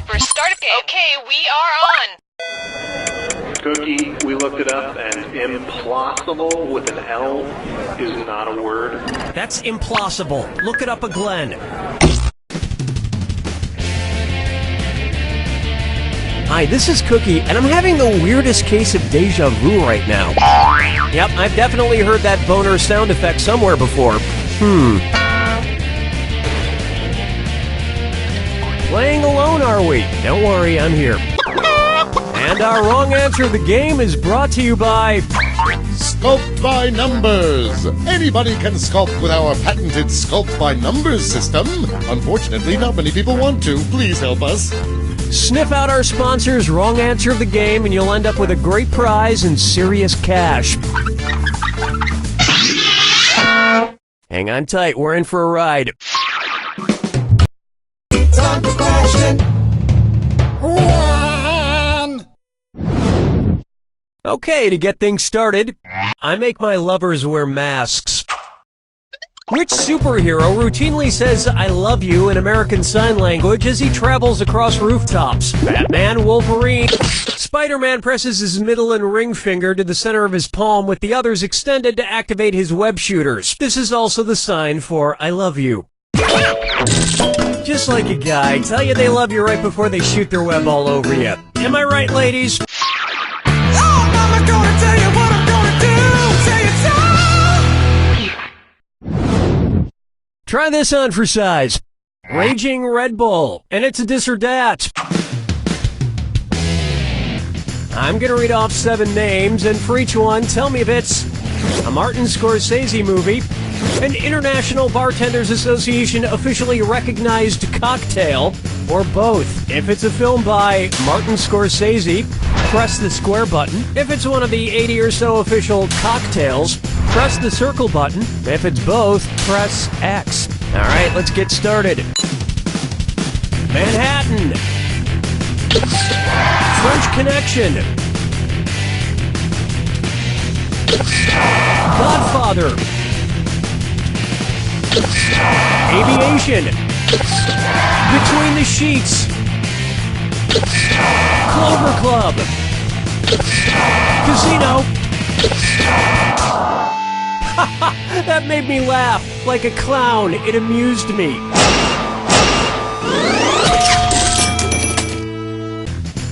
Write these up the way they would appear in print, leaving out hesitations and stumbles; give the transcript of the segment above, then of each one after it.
for start of game. Okay, we are on. Cookie, we looked it up, and implausible with an L is not a word. That's implausible. Look it up a Glenn. Hi, this is Cookie, and I'm having the weirdest case of deja vu right now. Yep, I've definitely heard that boner sound effect somewhere before. Playing alone, are we? Don't worry, I'm here. And our wrong answer of the game is brought to you by... Sculpt by Numbers! Anybody can sculpt with our patented Sculpt by Numbers system. Unfortunately, not many people want to. Please help us. Sniff out our sponsor's wrong answer of the game and you'll end up with a great prize and serious cash. Hang on tight, we're in for a ride. Time for question one! Okay, to get things started, I make my lovers wear masks. Which superhero routinely says "I love you" in American Sign Language as he travels across rooftops? Batman, Wolverine. Spider-Man presses his middle and ring finger to the center of his palm with the others extended to activate his web shooters. This is also the sign for "I love you." Just like a guy, tell you they love you right before they shoot their web all over you. Am I right, ladies? Oh, mama, gonna tell you what I'm gonna do. Say it's all. Try this on for size. Raging Red Bull, and it's a dis or dat. I'm gonna read off 7 names, and for each one, tell me if it's a Martin Scorsese movie, an International Bartenders Association officially recognized cocktail, or both. If it's a film by Martin Scorsese, press the square button. If it's one of the 80 or so official cocktails, press the circle button. If it's both, press X. Alright, let's get started. Manhattan. French Connection. Godfather. Aviation. Between the Sheets. Clover Club. Casino. That made me laugh like a clown. It amused me.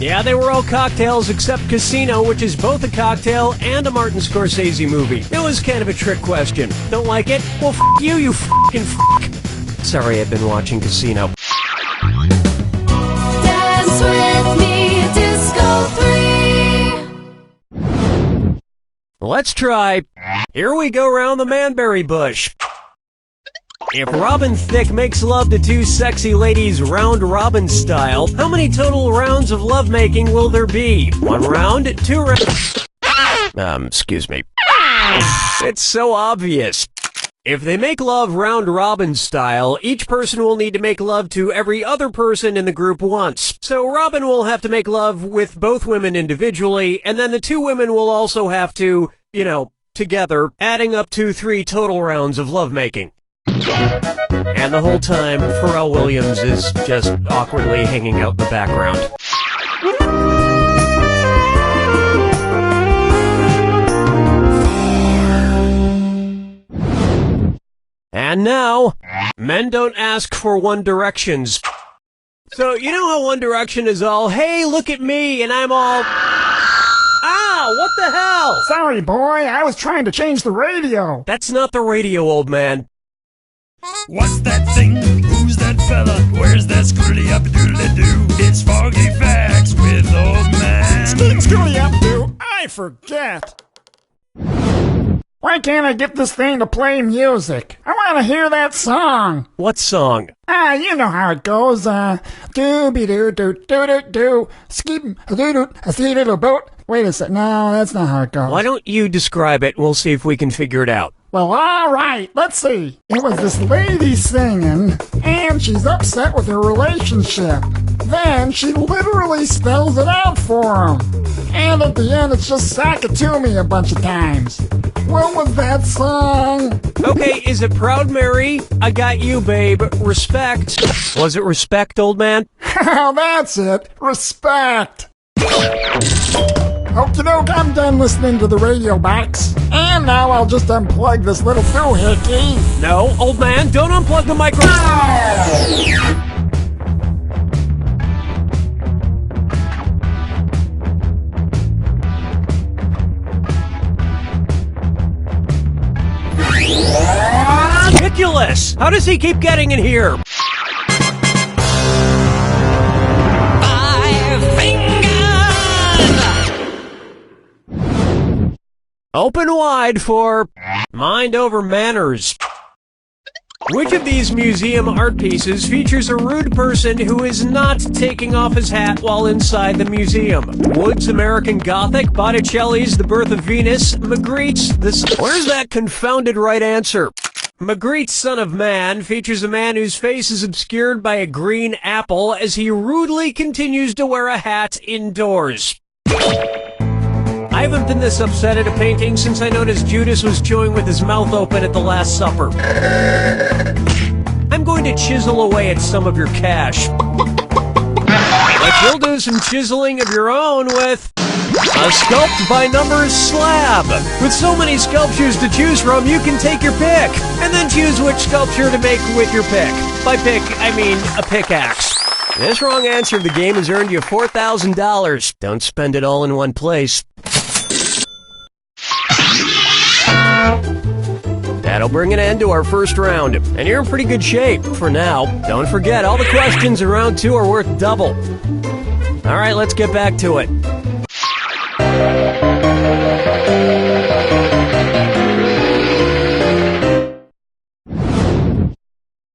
Yeah, they were all cocktails except Casino, which is both a cocktail and a Martin Scorsese movie. It was kind of a trick question. Don't like it? Well, f*** you, you f***ing f***. Sorry, I've been watching Casino. Dance with me, Disco 3. Let's try. Here we go round the Manberry bush. If Robin Thicke makes love to 2 sexy ladies round robin style, how many total rounds of lovemaking will there be? 1 round? 2 rounds? Excuse me. It's so obvious. If they make love round robin style, each person will need to make love to every other person in the group once. So Robin will have to make love with both women individually, and then the 2 women will also have to, together, adding up to 3 total rounds of lovemaking. And the whole time, Pharrell Williams is just awkwardly hanging out in the background. And now, men don't ask for One Directions. So, you know how One Direction is all, "Hey, look at me," and I'm all... Ow, what the hell? Sorry, boy, I was trying to change the radio. That's not the radio, old man. What's that thing? Who's that fella? Where's that scroody-up-doodly-doo? It's Foggy Facts with Old Man. Scooty up, do I forget. Why can't I get this thing to play music? I want to hear that song. What song? You know how it goes. Doo-be-doo-doo-doo-doo-doo. Skip-a-doo-doo-a-see-doo-boat. Wait a sec. No, that's not how it goes. Why don't you describe it? We'll see if we can figure it out. Well, all right, let's see. It was this lady singing, and she's upset with her relationship. Then she literally spells it out for him. And at the end, it's just "Sock it to me" a bunch of times. What was that song? Okay, is it Proud Mary? I Got You, Babe. Respect. Was it Respect, old man? Oh, that's it. Respect. Okie doke, I'm done listening to the radio box. And now I'll just unplug this little doohickey. No, old man, don't unplug the microphone. Ridiculous! How does he keep getting in here? Open wide for Mind Over Manners. Which of these museum art pieces features a rude person who is not taking off his hat while inside the museum? Wood's American Gothic, Botticelli's The Birth of Venus, Magritte's Where's that confounded right answer? Magritte's Son of Man features a man whose face is obscured by a green apple as he rudely continues to wear a hat indoors. I haven't been this upset at a painting since I noticed Judas was chewing with his mouth open at the Last Supper. I'm going to chisel away at some of your cash. But you'll do some chiseling of your own with a Sculpt by Numbers slab. With so many sculptures to choose from, you can take your pick, and then choose which sculpture to make with your pick. By pick, I mean a pickaxe. This wrong answer of the game has earned you $4,000. Don't spend it all in one place. That'll bring an end to our first round, and you're in pretty good shape for now. Don't forget, all the questions in round 2 are worth double. All right, let's get back to it.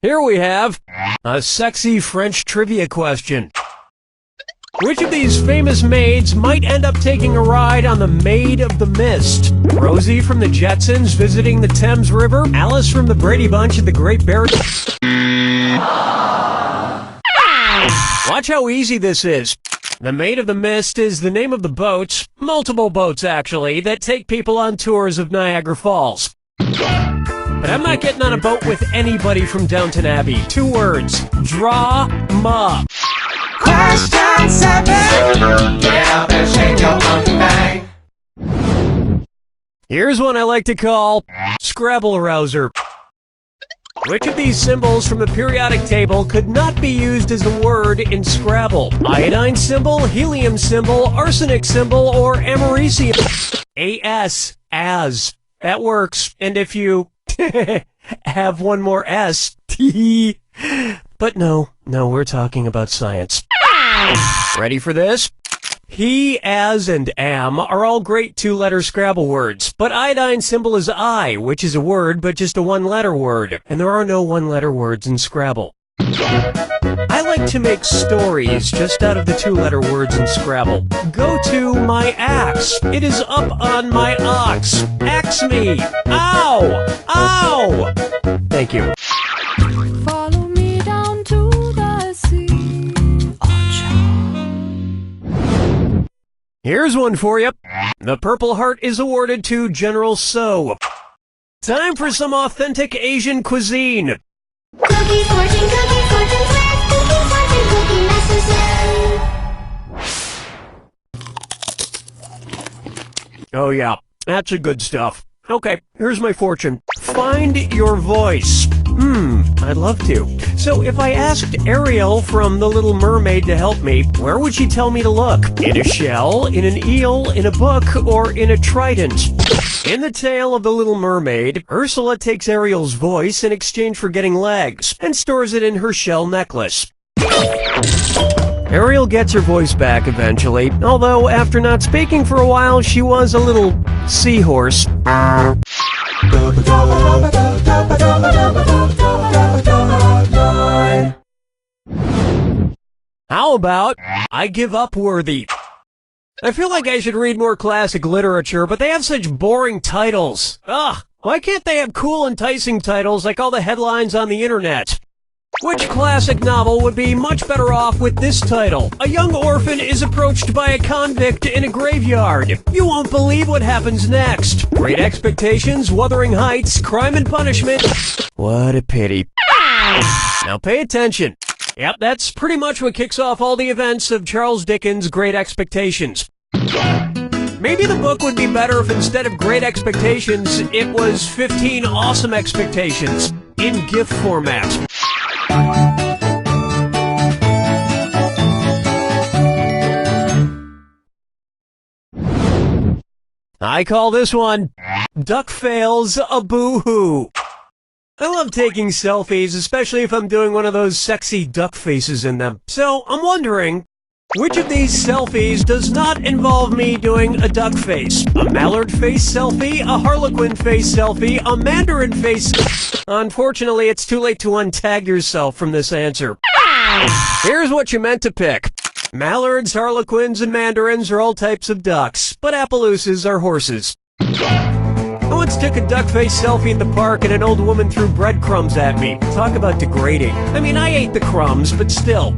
Here we have a sexy French trivia question. Which of these famous maids might end up taking a ride on the Maid of the Mist? Rosie from the Jetsons visiting the Thames River? Alice from the Brady Bunch at the Great Barrier... Watch how easy this is. The Maid of the Mist is the name of the boats, multiple boats actually, that take people on tours of Niagara Falls. But I'm not getting on a boat with anybody from Downton Abbey. 2 words. Drama. Question 7. Yeah, better shake your monkey bang. Here's one I like to call Scrabble Rouser. Which of these symbols from the periodic table could not be used as a word in Scrabble? Iodine symbol, helium symbol, arsenic symbol, or americium? A-S, as. That works. And if you have one more S, T. But no, we're talking about science. Ready for this? He, as, and am are all great 2-letter Scrabble words, but iodine symbol is I, which is a word, but just a 1-letter word, and there are no 1-letter words in Scrabble. I like to make stories just out of the 2-letter words in Scrabble. Go to my axe. It is up on my ox. Axe me. Ow! Ow! Thank you. Follow me down to the sea. Here's one for you. The Purple Heart is awarded to General So. Time for some authentic Asian cuisine. Cookie fortune, sweat. Cookie fortune, cookie master. Oh yeah, that's the good stuff. Okay, here's my fortune. Find your voice. I'd love to. So if I asked Ariel from The Little Mermaid to help me, where would she tell me to look? In a shell, in an eel, in a book, or in a trident? In the tale of The Little Mermaid, Ursula takes Ariel's voice in exchange for getting legs, and stores it in her shell necklace. Ariel gets her voice back eventually, although after not speaking for a while, she was a little seahorse. How about I Give Up Worthy? I feel like I should read more classic literature, but they have such boring titles. Ugh, why can't they have cool, enticing titles like all the headlines on the internet? Which classic novel would be much better off with this title? A young orphan is approached by a convict in a graveyard. You won't believe what happens next. Great Expectations, Wuthering Heights, Crime and Punishment. What a pity. Now pay attention. Yep, that's pretty much what kicks off all the events of Charles Dickens' Great Expectations. Maybe the book would be better if instead of Great Expectations, it was 15 Awesome Expectations in GIF format. I call this one Duck Fails a Boo-Hoo. I love taking selfies, especially if I'm doing one of those sexy duck faces in them. So I'm wondering, which of these selfies does not involve me doing a duck face? A mallard face selfie, a harlequin face selfie, a mandarin face... Unfortunately, it's too late to untag yourself from this answer. Here's what you meant to pick. Mallards, harlequins, and mandarins are all types of ducks, but Appaloosas are horses. I once took a duck face selfie at the park and an old woman threw breadcrumbs at me. Talk about degrading. I mean, I ate the crumbs, but still.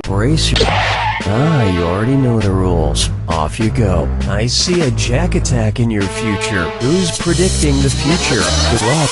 Brace your... you already know the rules. Off you go. I see a jack attack in your future. Who's predicting the future? Good luck.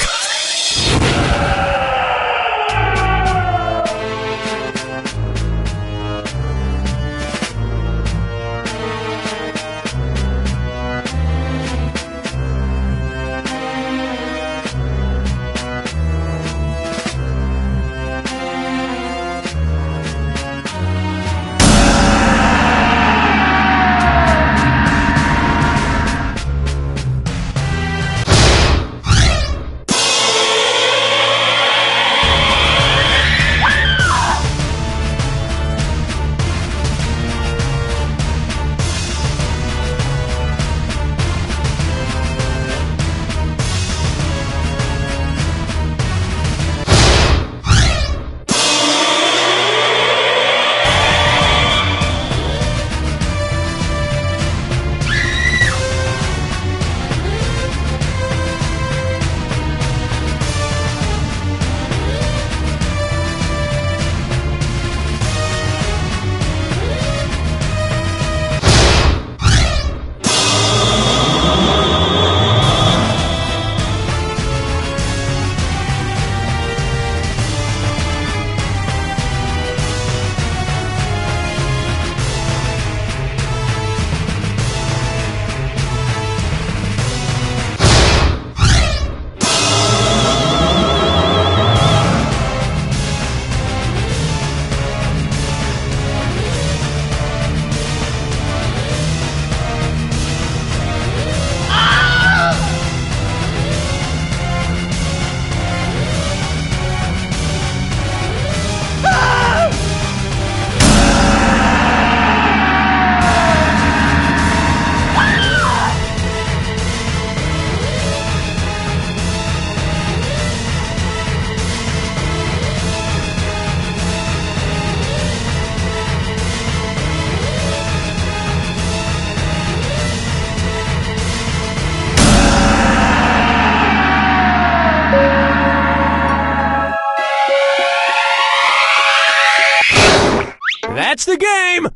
That's the game!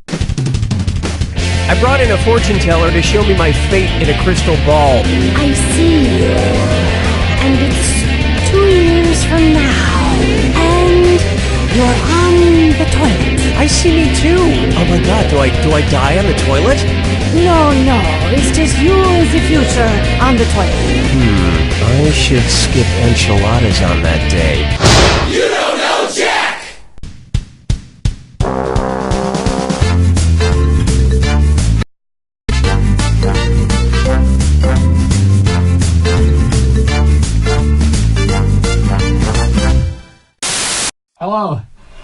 I brought in a fortune teller to show me my fate in a crystal ball. I see. And it's 2 years from now. And you're on the toilet. I see me too! Oh my god, do I die on the toilet? No, it's just you in the future on the toilet. I should skip enchiladas on that day. You don't know Jack! Hello,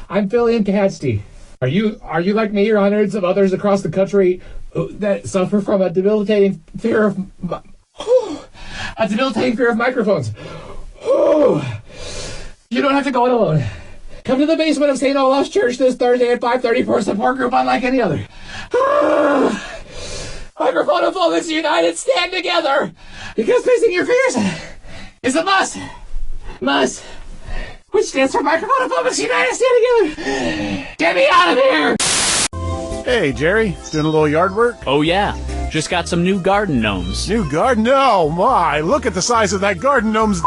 I'm Philly and Cassidy. Are you like me or hundreds of others across the country that suffer from a debilitating fear of microphones? You don't have to go it alone. Come to the basement of St. Olaf's Church this Thursday at 5:30 for a support group unlike any other. Microphonophobes United, stand together! Because facing your fears is a must! Must! Which stands for Microphonophobes United, stand together! Get me out of here! Hey, Jerry, doing a little yard work? Oh yeah, just got some new garden gnomes. New garden? Oh my, look at the size of that garden gnome's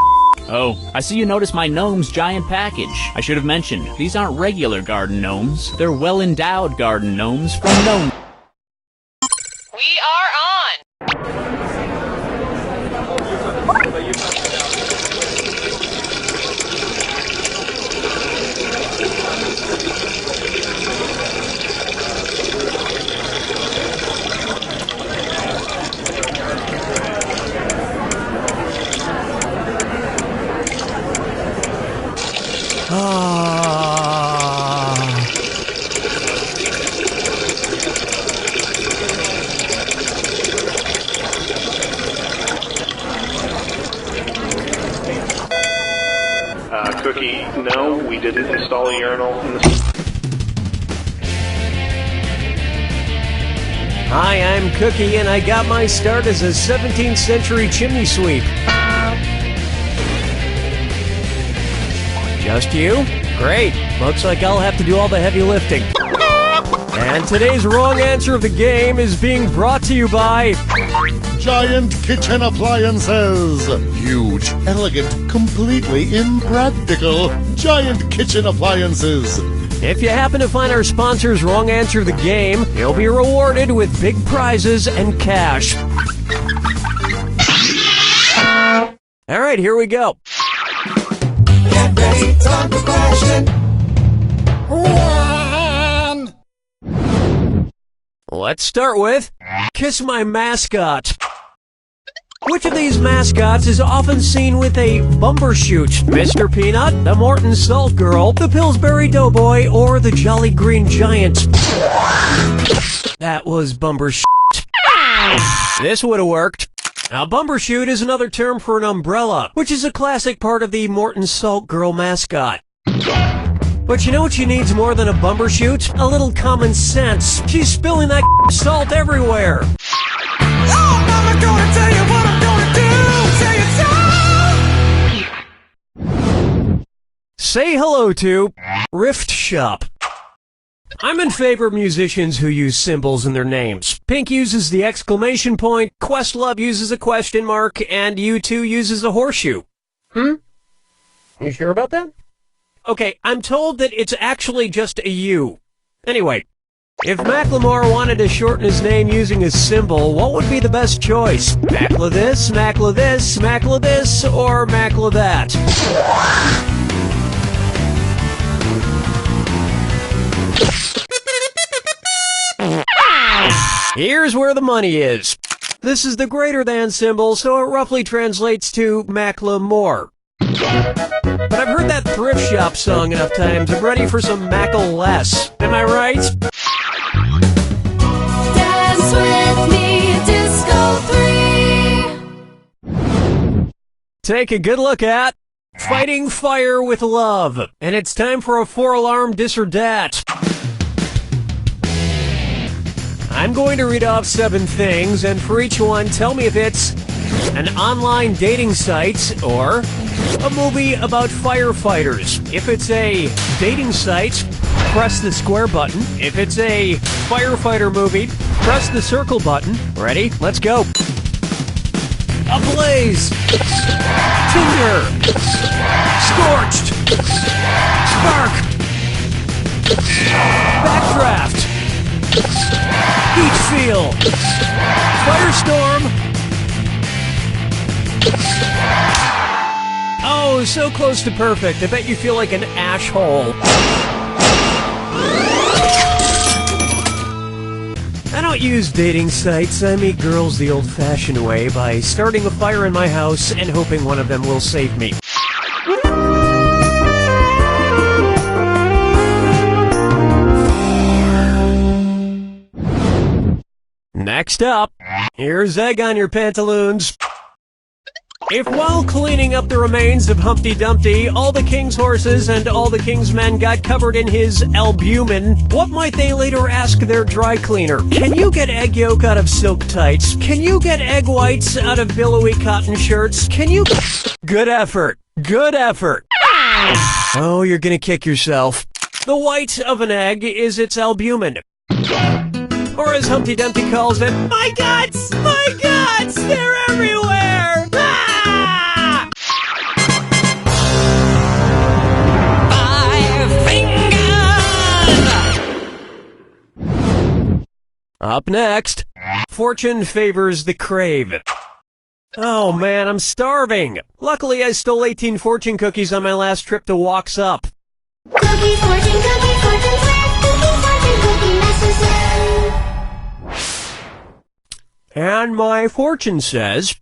Oh, I see you noticed my gnome's giant package. I should have mentioned, these aren't regular garden gnomes. They're well-endowed garden gnomes from Gnome. We are on. Cookie, no, we didn't install a urinal in the... Hi, I'm Cookie, and I got my start as a 17th century chimney sweep. Just you? Great. Looks like I'll have to do all the heavy lifting. And today's wrong answer of the game is being brought to you by... Giant kitchen appliances. Huge, elegant, completely impractical. Giant kitchen appliances. If you happen to find our sponsor's wrong answer of the game, you'll be rewarded with big prizes and cash. All right, here we go. Get ready, time for question. Let's start with Kiss My Mascot. Which of these mascots is often seen with a bumbershoot? Mr. Peanut, the Morton Salt Girl, the Pillsbury Doughboy, or the Jolly Green Giant? That was bumbershoot. This would have worked. Now, bumbershoot is another term for an umbrella, which is a classic part of the Morton Salt Girl mascot. But you know what she needs more than a bumbershoot? A little common sense. She's spilling that salt everywhere. Oh, Mama, gonna tell you what I'm gonna do. Say it so. Say hello to Rift Shop. I'm in favor of musicians who use symbols in their names. Pink uses the exclamation point, Questlove uses a question mark, and U2 uses a horseshoe. You sure about that? Okay, I'm told that it's actually just a U. Anyway, if Macklemore wanted to shorten his name using a symbol, what would be the best choice? Mackla this, Mackla this, Mackla this, or Mackla that? Here's where the money is. This is the greater than symbol, so it roughly translates to Macklemore. But I've heard that Thrift Shop song enough times. I'm ready for some Mackle less. Am I right? Dance with me, Disco 3. Take a good look at Fighting Fire with Love. And it's time for a 4-alarm dis or dat. I'm going to read off 7 things, and for each one, tell me if it's an online dating site or a movie about firefighters. If it's a dating site, press the square button. If it's a firefighter movie, press the circle button. Ready? Let's go. Ablaze. Tinder. Scorched. Spark. Backdraft. Heatfield. Firestorm. Oh, so close to perfect. I bet you feel like an ash hole. I don't use dating sites. I meet girls the old-fashioned way by starting a fire in my house and hoping one of them will save me. Next up, here's egg on your pantaloons. If while cleaning up the remains of Humpty Dumpty, all the king's horses and all the king's men got covered in his albumin, what might they later ask their dry cleaner? Can you get egg yolk out of silk tights? Can you get egg whites out of billowy cotton shirts? Can you... Good effort. Good effort. Oh, you're gonna kick yourself. The white of an egg is its albumin. Or as Humpty Dumpty calls it, my guts! My guts! They're everywhere! Ah! 5 fingers! Up next, fortune favors the crave. Oh man, I'm starving. Luckily, I stole 18 fortune cookies on my last trip to Walks Up. Cookie, fortune, cookie master. And my fortune says,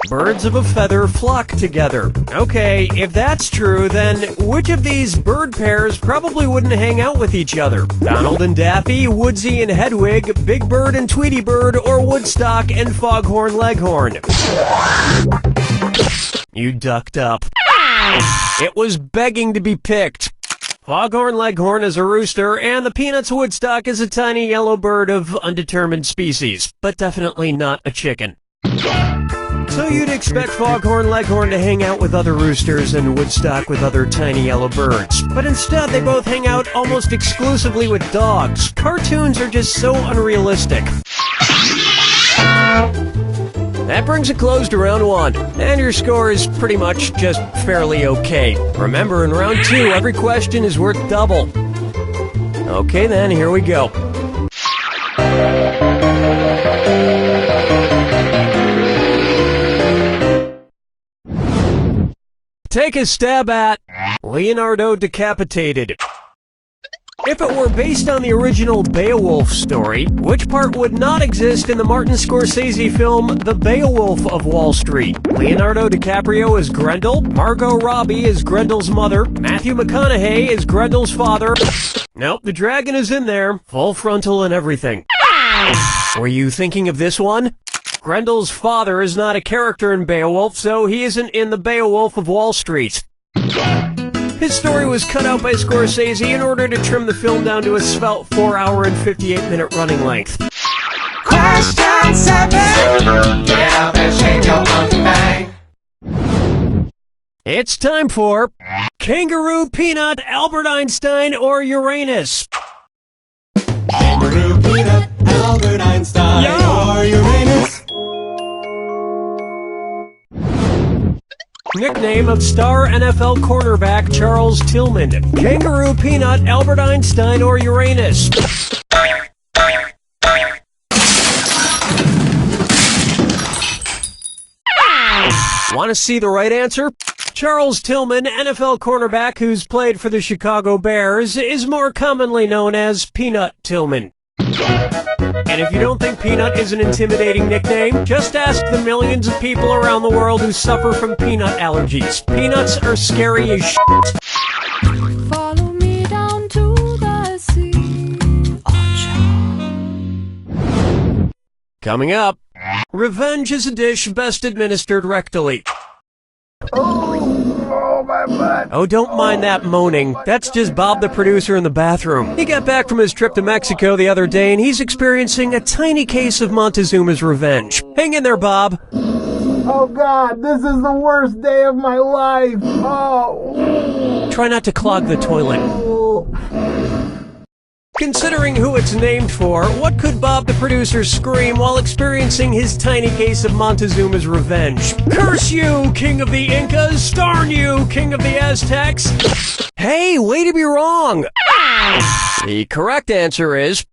birds of a feather flock together. Okay, if that's true, then which of these bird pairs probably wouldn't hang out with each other? Donald and Daffy, Woodsy and Hedwig, Big Bird and Tweety Bird, or Woodstock and Foghorn Leghorn? You ducked up. It was begging to be picked. Foghorn Leghorn is a rooster, and the Peanuts Woodstock is a tiny yellow bird of undetermined species, but definitely not a chicken. So you'd expect Foghorn Leghorn to hang out with other roosters and Woodstock with other tiny yellow birds. But instead, they both hang out almost exclusively with dogs. Cartoons are just so unrealistic. That brings a close to round 1, and your score is pretty much just fairly okay. Remember, in round 2, every question is worth double. Okay then, here we go. Take a stab at Leonardo decapitated. If it were based on the original Beowulf story, which part would not exist in the Martin Scorsese film The Beowulf of Wall Street? Leonardo DiCaprio is Grendel, Margot Robbie is Grendel's mother, Matthew McConaughey is Grendel's father. Nope, the dragon is in there, full frontal and everything. Were you thinking of this one? Grendel's father is not a character in Beowulf, so he isn't in The Beowulf of Wall Street. His story was cut out by Scorsese in order to trim the film down to a svelte 4-hour and 58-minute running length. Question 7. Get up and shake your monkey bang. It's time for Kangaroo, Peanut, Albert Einstein, or Uranus. Kangaroo, Peanut, Albert Einstein, or Uranus. Nickname of star NFL cornerback Charles Tillman. Kangaroo, Peanut, Albert Einstein, or Uranus? Want to see the right answer? Charles Tillman, NFL cornerback who's played for the Chicago Bears, is more commonly known as Peanut Tillman. And if you don't think Peanut is an intimidating nickname, just ask the millions of people around the world who suffer from peanut allergies. Peanuts are scary as shit. Follow me down to the sea. Coming up, revenge is a dish best administered rectally. Oh, my butt. Oh, don't mind that moaning. That's just Bob the producer in the bathroom. He got back from his trip to Mexico the other day, and he's experiencing a tiny case of Montezuma's Revenge. Hang in there, Bob. Oh, God, this is the worst day of my life. Oh. Try not to clog the toilet. Considering who it's named for, what could Bob the producer scream while experiencing his tiny case of Montezuma's Revenge? Curse you, King of the Incas! Darn you, King of the Aztecs! Hey, way to be wrong! The correct answer is...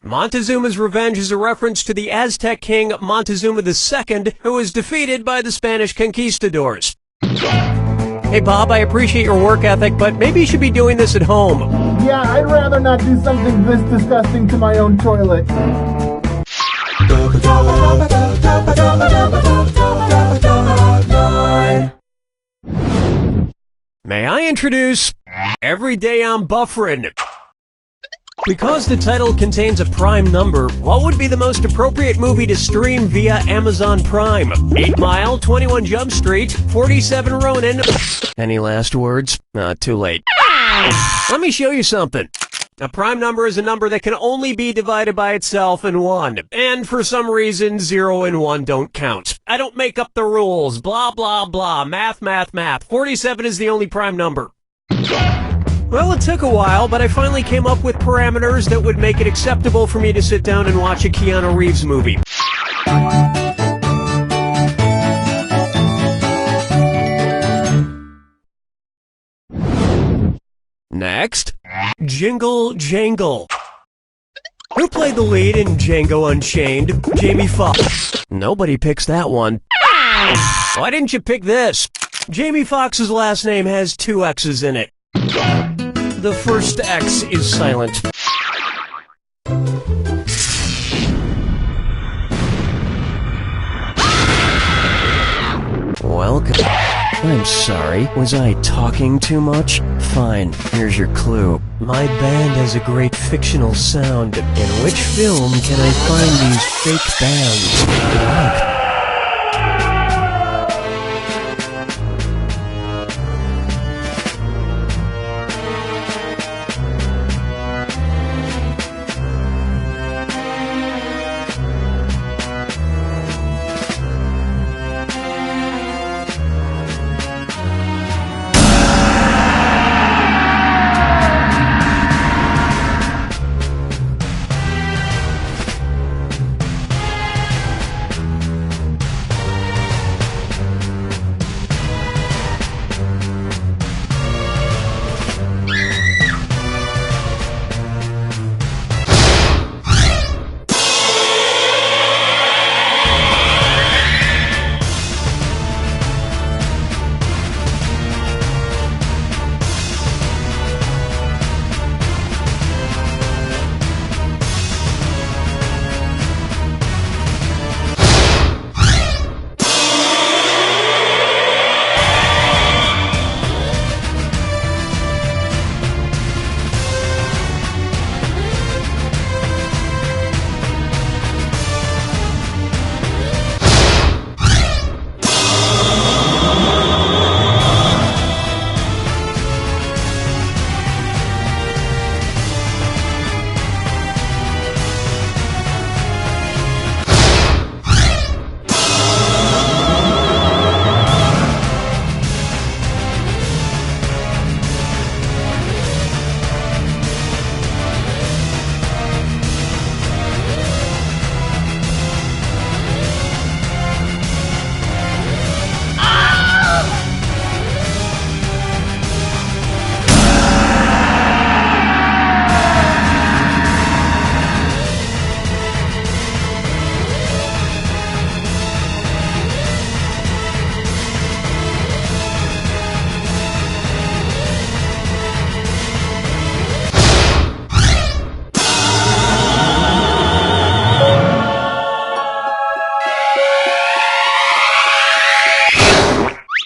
Montezuma's Revenge is a reference to the Aztec king Montezuma II, who was defeated by the Spanish conquistadors. Hey Bob, I appreciate your work ethic, but maybe you should be doing this at home. Yeah, I'd rather not do something this disgusting to my own toilet. May I introduce Every Day I'm Buffering. Because the title contains a prime number, what would be the most appropriate movie to stream via Amazon Prime? 8 Mile, 21 Jump Street, 47 Ronin. Any last words? Too late. Let me show you something. A prime number is a number that can only be divided by itself in 1. And for some reason, 0 and 1 don't count. I don't make up the rules. Blah, blah, blah. Math, math, math. 47 is the only prime number. Well, it took a while, but I finally came up with parameters that would make it acceptable for me to sit down and watch a Keanu Reeves movie. Next, Jingle Jangle. Who played the lead in Django Unchained? Jamie Foxx. Nobody picks that one. Why didn't you pick this? Jamie Foxx's last name has 2 X's in it. The first X is silent. Welcome. I'm sorry, was I talking too much? Fine, here's your clue. My band has a great fictional sound. In which film can I find these fake bands? Look.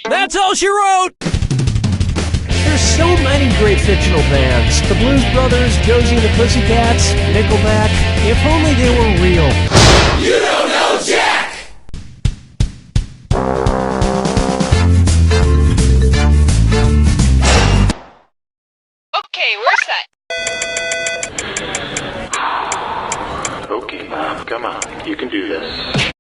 That's all she wrote! There's so many great fictional bands. The Blues Brothers, Josie and the Pussycats, Nickelback. If only they were real. You don't know Jack! Okay, we're set. Okay, come on, you can do this.